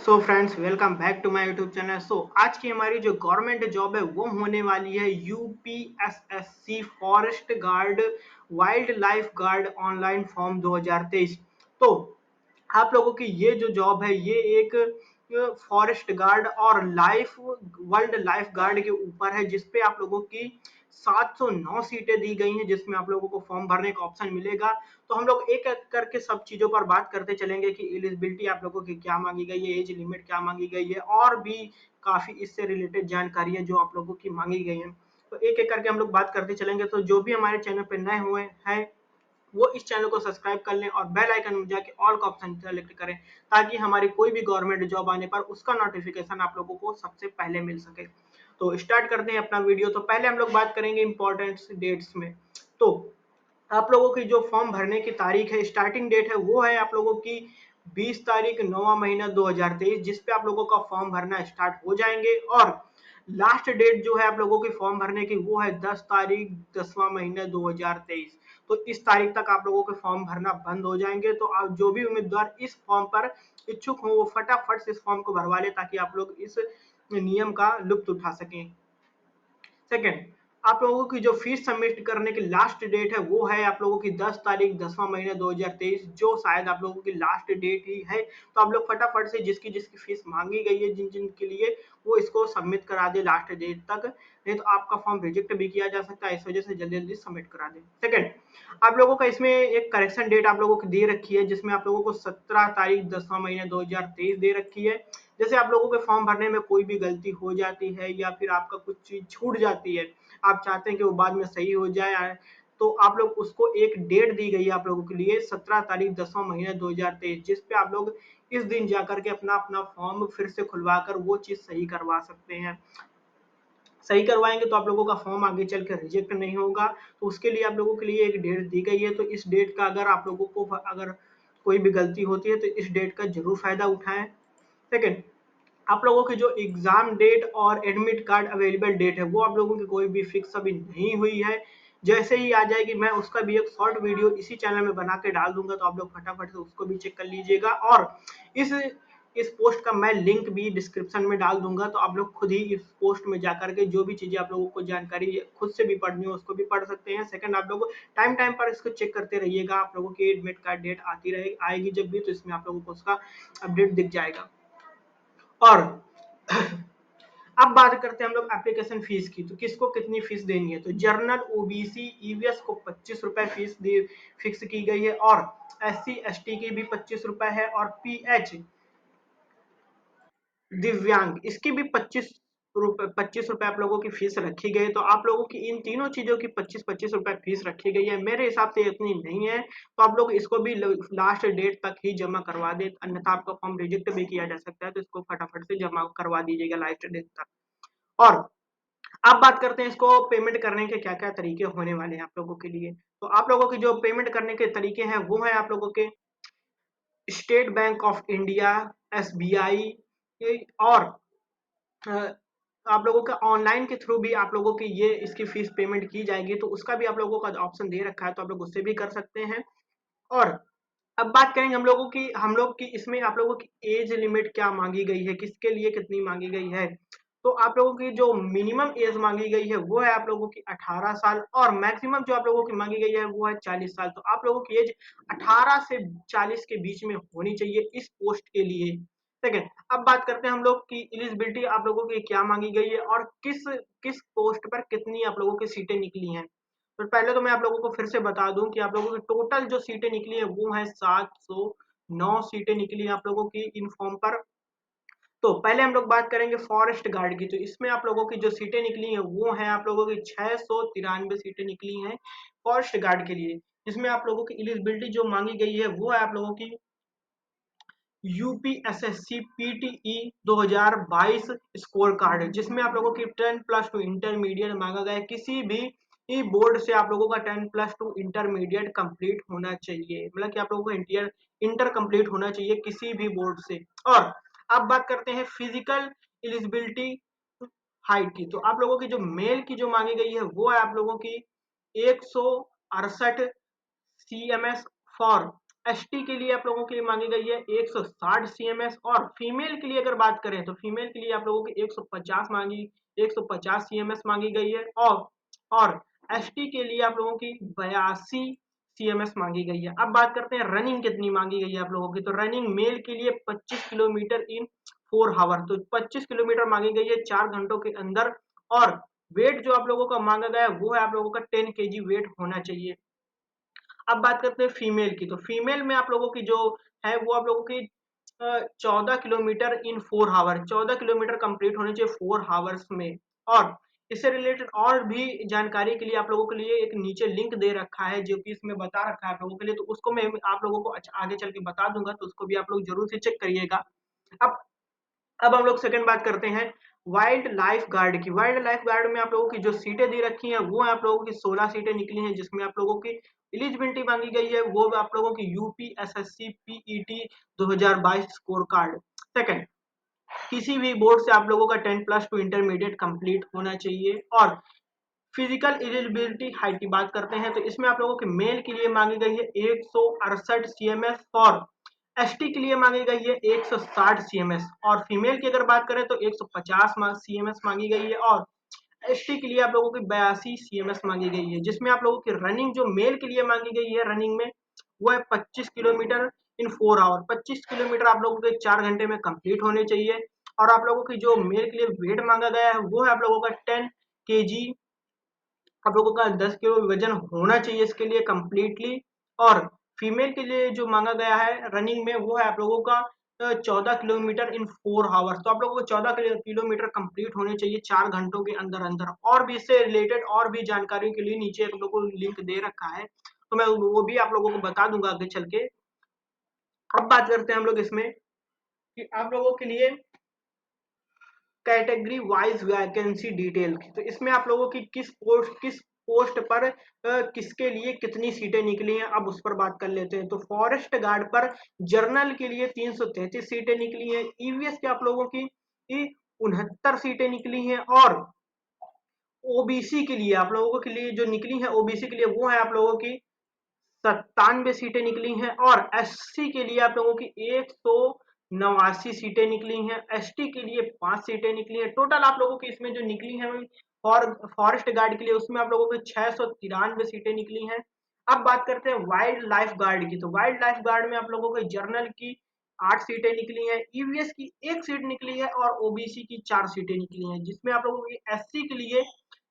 So friends, welcome back to my YouTube channel. आज की हमारी जो गवर्नमेंट जॉब है वो होने वाली है UPSSC forest guard wild life guard online form 2023। तो आप लोगों की ये जो जॉब है ये एक फॉरेस्ट गार्ड और लाइफ वर्ल्ड लाइफ गार्ड के ऊपर है, जिसपे आप लोगों की 709 सीटें दी गई हैं, जिसमें आप लोगों को फॉर्म भरने का ऑप्शन मिलेगा। तो हम लोग एक एक करके सब चीजों पर बात करते चलेंगे कि एलिजिबिलिटी आप लोगों की क्या मांगी गई है, एज लिमिट क्या मांगी गई है, और भी काफी इससे रिलेटेड जानकारी है जो आप लोगों की मांगी गई है। तो एक एक करके हम लोग बात करते चलेंगे। तो जो भी हमारे चैनल पर नए हुए हैं वो इस चैनल को सब्सक्राइब कर लें और बेल आइकन में जाके ऑल का ऑप्शन सेलेक्ट करें, ताकि हमारी कोई भी गवर्नमेंट जॉब आने पर उसका नोटिफिकेशन आप लोगों को सबसे पहले मिल सके। तो स्टार्ट करते हैं अपना वीडियो। तो पहले हम लोग बात करेंगे इंपॉर्टेंट डेट्स में। तो आप लोगों की जो फॉर्म भरने की तारीख है, स्टार्टिंग डेट है, वो है आप लोगों की 20 तारीख 9वां महीना 2023, जिस पे आप लोगों का फॉर्म भरना स्टार्ट हो जाएंगे। और लास्ट डेट जो है आप लोगों की फॉर्म भरने की वो है 10 तारीख 10वां महीना 2023। तो इस तारीख तक आप लोगों के फॉर्म भरना बंद हो जाएंगे। तो आप जो भी उम्मीदवार इस फॉर्म पर इच्छुक हो वो फटाफट से इस फॉर्म को भरवा ले, ताकि आप लोग इस नियम का लुत्फ उठा सकें। सेकंड, आप लोगों की जो फीस सबमिट करने की लास्ट डेट है वो है आप लोगों की 10 तारीख 10वां महीना 2023, जो शायद आप लोगों की लास्ट डेट ही है। तो आप लोग फटाफट से जिसकी जिसकी फीस मांगी गई है, जिन जिन के लिए, वो इसको सबमिट करा दे लास्ट डेट तक, नहीं तो आपका फॉर्म रिजेक्ट भी किया जा सकता है। इस वजह से जल्दी जल्दी सबमिट करा दें। सेकंड, आप लोगों का इसमें एक करेक्शन डेट आप लोगों को दे रखी है, जिसमें आप लोगों को 17 तारीख 10वां महीना 2023 दे रखी है। जैसे आप लोगों के फॉर्म भरने में कोई भी गलती हो जाती है या फिर आपका कुछ चीज छूट जाती है, आप चाहते हैं कि वो बाद में सही हो जाए, तो आप लोग उसको एक डेट दी गई है आप लोगों के लिए 17 तारीख 10वां महीना 2023, जिस पे आप लोग इस दिन जाकर के अपना अपना फॉर्म फिर से खुलवा कर वो चीज सही करवा सकते हैं। सही करवाएंगे तो आप लोगों का फॉर्म आगे चल कर रिजेक्ट नहीं होगा। तो उसके लिए आप लोगों के लिए एक डेट दी गई है। तो इस डेट का अगर आप लोगों को अगर कोई भी गलती होती है तो इस डेट का जरूर फायदा उठाएं। सेकेंड, आप लोगों की जो एग्जाम डेट और एडमिट कार्ड अवेलेबल डेट है वो आप लोगों की कोई भी फिक्स अभी नहीं हुई है। जैसे ही आ जाएगी मैं उसका भी एक शॉर्ट वीडियो इसी चैनल में बना के डाल दूंगा, तो आप लोग फटाफट से उसको भी चेक कर लीजिएगा। और इस इस पोस्ट का मैं लिंक भी डिस्क्रिप्शन में डाल दूंगा, तो आप लोग खुद ही इस पोस्ट में जाकर के जो भी चीजें आप लोगों को जानकारी खुद से भी पढ़नी हो उसको भी पढ़ सकते हैं। सेकंड, आप लोग टाइम टाइम पर इसको चेक करते रहिएगा। आप लोगों की एडमिट कार्ड डेट आती रहेगी, आएगी जब भी, तो इसमें आप लोगों को उसका अपडेट दिख जाएगा। और अब बात करते हैं हम लोग एप्लीकेशन फीस की। तो किसको कितनी फीस देनी है? तो जर्नल, ओबीसी, ईवीएस को 25 रुपए फीस फिक्स की गई है, और एससी एसटी की भी 25 रुपए है, और पीएच दिव्यांग इसकी भी 25 रुपए आप लोगों की फीस रखी गई है। तो आप लोगों की इन तीनों चीजों की 25-25 रुपए फीस रखी गई है। मेरे हिसाब से इतनी नहीं है, तो आप लोग इसको भी लास्ट डेट तक ही जमा करवा दे, अन्यथा आपका फॉर्म रिजेक्ट भी किया जा सकता है। तो इसको फटाफट से जमा करवा दीजिएगा लास्ट डेट तक। और अब बात करते हैं इसको पेमेंट करने के क्या क्या तरीके होने वाले हैं आप लोगों के लिए। तो आप लोगों की जो पेमेंट करने के तरीके हैं वो है आप लोगों के state bank of India, SBI, और आप लोगों का ऑनलाइन के थ्रू भी आप लोगों की ये इसकी फीस पेमेंट की जाएगी। तो उसका भी आप लोगों का ऑप्शन दे रखा है, तो आप लोग उससे भी कर सकते हैं। और अब बात करेंगे हम लोग की इसमें आप लोगों की एज लिमिट क्या मांगी गई है, किसके लिए कितनी मांगी गई है। तो आप लोगों की जो मिनिमम एज मांगी गई है वो है आप लोगों की 18 साल, और मैक्सिमम जो आप लोगों की मांगी गई है वो है 40 साल। तो आप लोगों की एज 18 से 40 के बीच में होनी चाहिए इस पोस्ट के लिए। सेकेंड, अब बात करते हैं हम लोग की एलिजिबिलिटी आप लोगों की क्या मांगी गई है, और किस किस पोस्ट पर कितनी आप लोगों की सीटें निकली हैं। तो पहले तो मैं आप लोगों को फिर से बता दूं कि आप लोगों की टोटल जो सीटें निकली है वो है 709 सीटें निकली हैं आप लोगों की इन फॉर्म पर। तो पहले हम लोग बात करेंगे फॉरेस्ट गार्ड की। तो इसमें आप लोगों की जो सीटें निकली हैं वो है आप लोगों की 693 सीटें निकली हैं फॉरेस्ट गार्ड के लिए। इसमें आप लोगों की एलिजिबिलिटी जो मांगी गई है वो है आप लोगों की यूपीएसएससी पीटीई 2022 स्कोर कार्ड, जिसमें आप लोगों की 10+2 इंटरमीडिएट मांगा गया है। किसी भी बोर्ड से आप लोगों का 10+2 इंटरमीडिएट कंप्लीट होना चाहिए, मतलब कि आप लोगों को इंटर इंटर कंप्लीट होना चाहिए किसी भी बोर्ड से। और अब बात करते हैं फिजिकल एलिजिबिलिटी हाइट की। तो आप लोगों की जो मेल की जो मांगी गई है वो है आप लोगों की 168 CMS फॉर एसटी के लिए आप लोगों के लिए मांगी गई है 160 सीएमएस, और फीमेल के लिए अगर बात करें तो फीमेल के लिए आप लोगों की 150 सीएमएस मांगी गई है, और एसटी के लिए आप लोगों की 82 सीएमएस मांगी गई है। अब बात करते हैं रनिंग कितनी मांगी गई है आप लोगों की। तो रनिंग मेल के लिए 25 किलोमीटर इन 4 हावर, तो 25 किलोमीटर मांगी गई है 4 घंटों के अंदर। और वेट जो आप लोगों का मांगा गया है वो है आप लोगों का 10 केजी वेट होना चाहिए। अब बात करते हैं फीमेल की। तो फीमेल में आप लोगों की जो है वो आप लोगों की 14 kilometre in 4 hour, 14 kilometre complete होने चाहिए 4 हावर्स में। और इससे रिलेटेड और भी जानकारी के लिए आप लोगों के लिए एक नीचे लिंक दे रखा है जो कि इसमें बता रखा है आप लोगों के लिए, तो उसको मैं आप लोगों को आगे चल के बता दूंगा, तो उसको भी आप लोग जरूर से चेक करिएगा। अब अब हम लोग सेकंड बात करते हैं वाइल्ड लाइफ गार्ड की। वाइल्ड लाइफ गार्ड में आप लोगों की जो सीटें दी रखी हैं वो आप लोगों की 16 सीटें निकली हैं, जिसमें आप लोगों की एलिजिबिलिटी मांगी गई है वो आप लोगों की UP SSC PET 2022 score card. Second, किसी भी बोर्ड से आप लोगों का 10+2 इंटरमीडिएट कंप्लीट होना चाहिए। और फिजिकल एलिजिबिलिटी हाइट की बात करते हैं तो इसमें आप लोगों के मेल के लिए मांगी गई है 168 सीएमएस, और एसटी के लिए मांगी गई है 160 सीएमएस, और फीमेल की अगर बात करें तो 150 सीएमएस मांगी गई है, और एसटी के लिए आप लोगों की 82 सीएमएस मांगी गई है। जिसमें आप लोगों की रनिंग जो मेल के लिए मांगी गई है रनिंग में वो है 25 किलोमीटर इन 4 आवर, 25 किलोमीटर आप लोगों के 4 घंटे में कंप्लीट होने चाहिए। और आप लोगों की जो मेल के लिए वेट मांगा गया है वो है आप लोगों का 10 केजी, आप लोगों का 10 किलो वजन होना चाहिए इसके लिए कंप्लीटली। और फीमेल के लिए जो मांगा गया है रनिंग में वो है आप लोगों का 14 किलोमीटर इन 4 हावर्स, तो आप लोगों को 14 किलोमीटर कंप्लीट होने चाहिए 4 घंटों के अंदर अंदर। और भी इससे रिलेटेड और भी जानकारी के लिए नीचे आप लोगों को लिंक दे रखा है, तो मैं वो भी आप लोगों को बता दूंगा आगे चल के। अब बात करते हैं हम लोग इसमें कि आप लोगों के लिए कैटेगरी वाइज वैकेंसी डिटेल की। तो इसमें आप लोगों की किस पोस्ट पर किसके लिए कितनी सीटें निकली हैं, अब उस पर बात कर लेते हैं। तो फॉरेस्ट गार्ड पर जर्नल के लिए 333 सीटें निकली हैं, ईवीएस के आप लोगों की 69 सीटें निकली हैं, और ओबीसी के लिए आप लोगों के लिए जो निकली है ओबीसी के लिए वो है आप लोगों की 97 सीटें निकली हैं, और एससी के लिए आप लोगों की 189 सीटें निकली हैं, एसटी के लिए 5 सीटें निकली हैं। टोटल आप लोगों की इसमें जो निकली हैं और फॉरेस्ट गार्ड के लिए उसमें आप लोगों की 693 सीटें निकली हैं। अब बात करते हैं वाइल्ड लाइफ गार्ड की। तो वाइल्ड लाइफ गार्ड में आप लोगों को जर्नल की 8 सीटें निकली हैं, ईवीएस की 1 सीट निकली है, और ओबीसी की 4 सीटें निकली हैं। जिसमें आप लोगों की एससी के लिए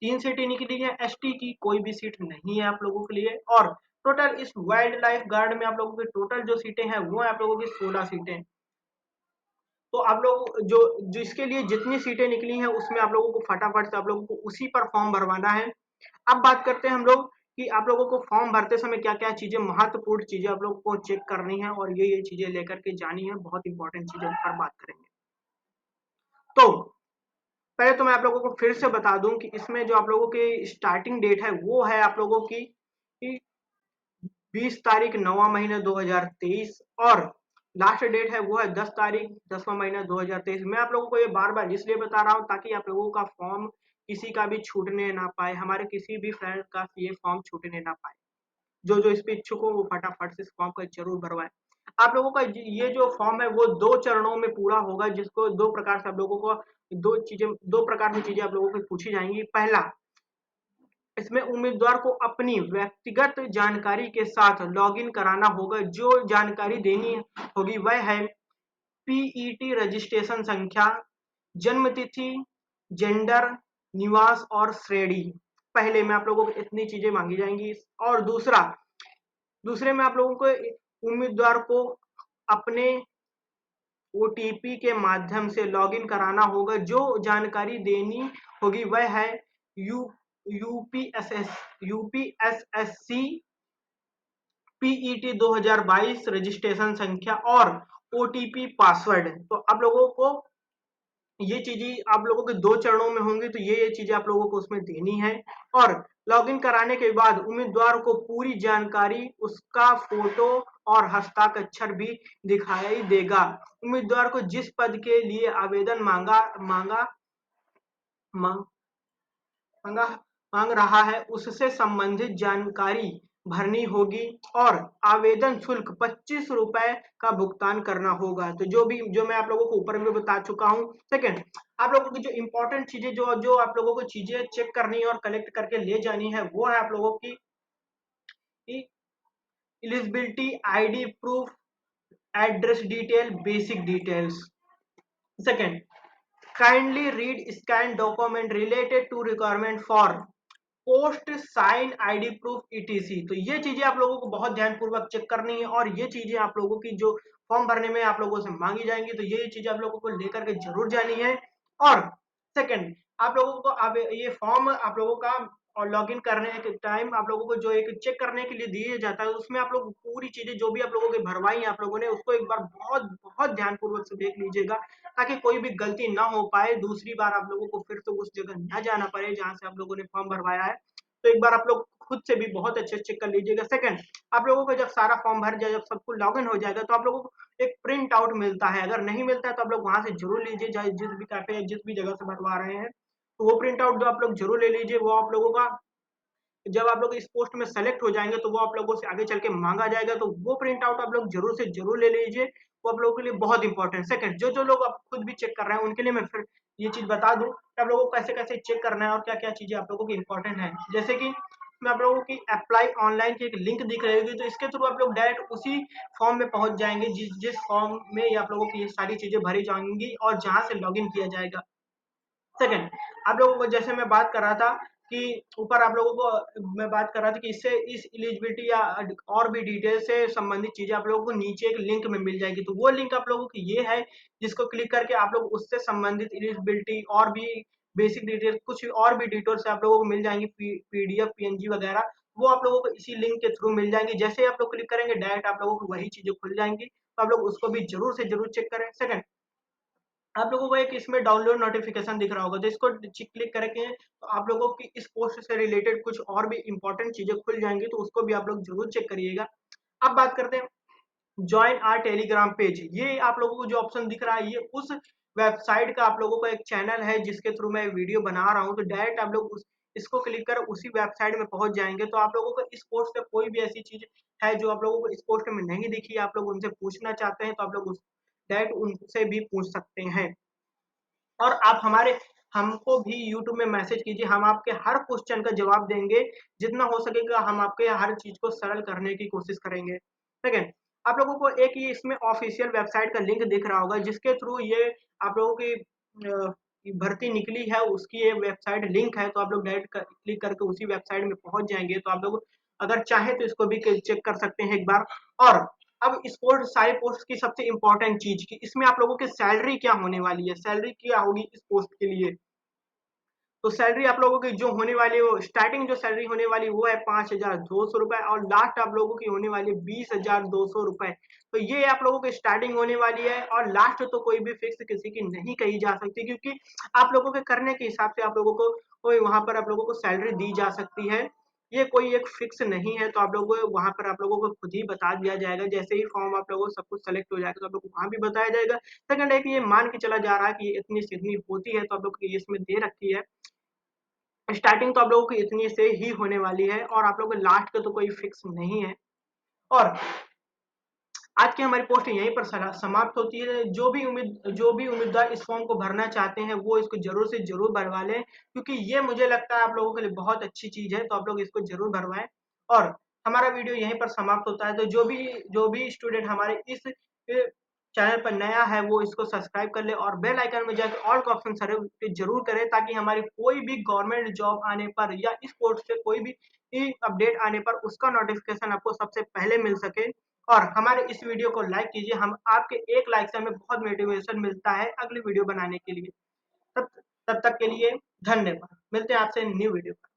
3 सीटें निकली हैं, एसटी की कोई भी सीट नहीं है आप लोगों के लिए। और टोटल इस वाइल्ड लाइफ गार्ड में आप लोगों की टोटल जो सीटें हैं वो है आप लोगों की 16 सीटें। तो आप लोग जो जिसके लिए जितनी सीटें निकली हैं उसमें आप लोगों को फटाफट से आप लोगों को उसी पर फॉर्म भरवाना है। अब बात करते हैं हम लोग कि आप लोगों को फॉर्म भरते समय क्या क्या चीजें, महत्वपूर्ण चीजें आप लोगों को चेक करनी है, और ये चीजें लेकर के जानी है, बहुत इंपॉर्टेंट चीजें पर बात करेंगे। तो पहले तो मैं आप लोगों को फिर से बता दूं कि इसमें जो आप लोगों की स्टार्टिंग डेट है वो है आप लोगों की 20 तारीख 9वां महीना 2023, और लास्ट डेट है वो है 10 तारीख 10वां महीना 2023। मैं आप लोगों को ये बार बार इसलिए बता रहा हूँ ताकि आप लोगों का फॉर्म किसी का भी छूटने ना पाए, हमारे किसी भी फ्रेंड का ये फॉर्म छूटने ना पाए। जो जो इस पे इच्छुक हो वो फटाफट से इस फॉर्म को जरूर भरवाएं। आप लोगों का ये जो फॉर्म है वो 2 चरणों में पूरा होगा, जिसको 2 प्रकार से आप लोगों को 2 प्रकार की चीजें आप लोगों को पूछी जाएंगी। पहला, इसमें उम्मीदवार को अपनी व्यक्तिगत जानकारी के साथ लॉगिन कराना होगा। जो जानकारी देनी होगी वह है पीईटी रजिस्ट्रेशन संख्या, जन्म तिथि, जेंडर, निवास और श्रेणी। पहले में आप लोगों को इतनी चीजें मांगी जाएंगी। और दूसरे में आप लोगों को उम्मीदवार को अपने ओटीपी के माध्यम से लॉगिन कराना होगा। जो जानकारी देनी होगी वह है यू यूपीएसएससी पीईटी 2022 रजिस्ट्रेशन संख्या और ओटीपी पासवर्ड। तो आप लोगों को ये चीजें आप लोगों के 2 चरणों में होंगी, तो ये चीजें आप लोगों को उसमें देनी है। और लॉगिन कराने के बाद उम्मीदवार को पूरी जानकारी, उसका फोटो और हस्ताक्षर भी दिखाई देगा। उम्मीदवार को जिस पद के लिए आवेदन मांग मांग रहा है उससे संबंधित जानकारी भरनी होगी और आवेदन शुल्क 25 रुपए का भुगतान करना होगा। तो जो मैं आप लोगों को ऊपर में बता चुका हूँ। सेकंड, आप लोगों की जो इंपॉर्टेंट चीजें जो जो आप लोगों को चीजें चेक करनी है और कलेक्ट करके ले जानी है, वो है आप लोगों की eligibility, ID proof, address detail, basic details. Second, kindly read scan document related to requirement for post sign ID proof ETC. तो ये चीजें आप लोगों को बहुत ध्यानपूर्वक चेक करनी है और ये चीजें आप लोगों की जो फॉर्म भरने में आप लोगों से मांगी जाएंगी, तो ये चीजें आप लोगों को लेकर के जरूर जानी है। और सेकंड, आप लोगों को अब ये फॉर्म आप लोगों का और लॉग इन करने के टाइम आप लोगों को जो एक चेक करने के लिए दिया जाता है, उसमें आप लोग पूरी चीजें जो भी आप लोगों की भरवाई आप लोगों ने, उसको एक बार बहुत बहुत ध्यानपूर्वक से देख लीजिएगा, ताकि कोई भी गलती ना हो पाए, दूसरी बार आप लोगों को फिर से उस जगह न जाना पड़े जहां से आप लोगों ने फॉर्म भरवाया है। तो एक बार आप लोग खुद से भी बहुत अच्छे से चेक कर लीजिएगा। सेकंड, आप लोगों को जब सारा फॉर्म भर जाए, जब सब कुछ लॉग इन हो जाएगा, तो आप लोगों को एक प्रिंट आउट मिलता है। अगर नहीं मिलता है तो आप लोग वहां से जरूर लीजिए, चाहे जिस भी कैफे या जिस भी जगह से भरवा रहे हैं, तो वो प्रिंट आउट जो आप लोग जरूर ले लीजिए। वो आप लोगों का जब आप लोग इस पोस्ट में सेलेक्ट हो जाएंगे, तो वो आप लोगों से आगे चल के मांगा जाएगा, तो वो प्रिंट आउट आप लोग जरूर से जरूर ले लीजिए। वो आप लोगों के लिए बहुत इंपॉर्टेंट। सेकंड, जो जो लोग आप खुद भी चेक कर रहे हैं, उनके लिए मैं फिर ये चीज बता दूं कि आप लोगों को कैसे कैसे चेक करना है और क्या क्या चीजें आप लोगों की इंपॉर्टेंट है। जैसे कि मैं आप लोगों की अप्लाई ऑनलाइन की एक लिंक दिख रही होगी, तो इसके थ्रू आप लोग डायरेक्ट उसी फॉर्म में पहुंच जाएंगे जिस जिस फॉर्म में ये आप लोगों की ये सारी चीजें भरी जाएंगी और जहां से लॉग इन किया जाएगा। सेकंड, आप लोगों को जैसे मैं बात कर रहा था कि ऊपर आप लोगों को मैं बात कर रहा था कि इससे इस एलिजिबिलिटी या और भी डिटेल से संबंधित चीजें आप लोगों को नीचे एक लिंक में मिल जाएगी। तो वो लिंक आप लोगों की ये है, जिसको क्लिक करके आप लोग उससे संबंधित एलिजिबिलिटी और भी बेसिक डिटेल, कुछ और भी डिटेल्स आप लोगों को मिल जाएंगी, पीडीएफ पीएनजी वगैरह, वो आप लोगों को इसी लिंक के थ्रू मिल जाएंगी। जैसे ही आप लोग क्लिक करेंगे, डायरेक्ट आप लोगों को वही चीजें खुल जाएंगी। तो आप लोग उसको भी जरूर से जरूर चेक करें। सेकंड, आप लोगों को एक इसमें डाउनलोड नोटिफिकेशन दिख रहा होगा, तो इसको क्लिक करके तो आप लोगों की इस पोस्ट से रिलेटेड कुछ और भी इंपॉर्टेंट चीजें खुल जाएंगी, तो उसको भी आप लोग जरूर चेक करिएगा। अब बात करते हैं ज्वाइन आर टेलीग्राम पेज। ये आप लोगों को जो ऑप्शन दिख रहा है, ये उस वेबसाइट का आप लोगों का एक चैनल है जिसके थ्रू मैं वीडियो बना रहा हूँ। तो डायरेक्ट आप लोग इसको क्लिक कर उसी वेबसाइट में पहुंच जाएंगे। तो आप लोगों को इस पोस्ट से कोई भी ऐसी चीज है जो आप लोगों को इस पोस्ट में नहीं दिखी, आप लोग उनसे पूछना चाहते हैं, तो आप लोग उस डायरेक्ट उनसे भी पूछ सकते हैं। और आप हमारे हमको भी यूट्यूब में मैसेज कीजिए, हम आपके हर क्वेश्चन का जवाब देंगे। जितना हो सकेगा हम आपके हर चीज को सरल करने की कोशिश करेंगे। ठीक है, आप लोगों को एक ये इसमें ऑफिशियल वेबसाइट का लिंक दिख रहा होगा, जिसके थ्रू ये आप लोगों की भर्ती निकली है, उसकी ये वेबसाइट लिंक है। तो आप लोग डायरेक्ट क्लिक करके उसी वेबसाइट में पहुंच जाएंगे। तो आप लोग अगर चाहे तो इसको भी चेक कर सकते हैं एक बार। और अब इस पोस्ट सारे पोस्ट की सबसे इंपॉर्टेंट चीज की इसमें आप लोगों की सैलरी क्या होने वाली है, सैलरी क्या होगी इस पोस्ट के लिए। तो सैलरी आप लोगों की जो होने वाली है, वो स्टार्टिंग जो सैलरी होने वाली वो है 5,200 रुपए और लास्ट आप लोगों की होने वाली है 20,200 रुपए। तो ये आप लोगों की स्टार्टिंग होने वाली है और लास्ट तो कोई भी फिक्स किसी की नहीं कही जा सकती, क्योंकि आप लोगों के करने के हिसाब से आप लोगों को कोई वहां पर आप लोगों को सैलरी दी जा सकती है। ये कोई एक फिक्स नहीं है। तो आप लोगों को वहां पर आप लोगों को खुद ही बता दिया जाएगा, जैसे ही फॉर्म आप लोगों को सब कुछ सेलेक्ट हो जाएगा तो आप लोग को वहां भी बताया जाएगा। सेकंड है कि ये मान के चला जा रहा है कि ये इतनी से इतनी होती है, तो आप लोग को ये इसमें दे रखी है। स्टार्टिंग तो आप लोगों की इतनी से ही होने वाली है और आप लोगों को लास्ट का तो कोई फिक्स नहीं है। और आज की हमारी पोस्ट यहीं पर समाप्त होती है। जो भी उम्मीदवार इस फॉर्म को भरना चाहते हैं, वो इसको जरूर से जरूर भरवा लें, क्योंकि ये मुझे लगता है आप लोगों के लिए बहुत अच्छी चीज है। तो आप लोग इसको जरूर भरवाएं। और हमारा वीडियो यहीं पर समाप्त होता है। तो जो भी स्टूडेंट हमारे इस चैनल पर नया है, वो इसको सब्सक्राइब कर ले और बेल आइकन में जाकर ऑल का ऑप्शन सेलेक्ट जरूर करें, ताकि हमारी कोई भी गवर्नमेंट जॉब आने पर या इस पोस्ट से कोई भी अपडेट आने पर उसका नोटिफिकेशन आपको सबसे पहले मिल सके। और हमारे इस वीडियो को लाइक कीजिए, हम आपके एक लाइक से हमें बहुत मोटिवेशन मिलता है अगली वीडियो बनाने के लिए। तब तब तक के लिए धन्यवाद। मिलते हैं आपसे न्यू वीडियो पर।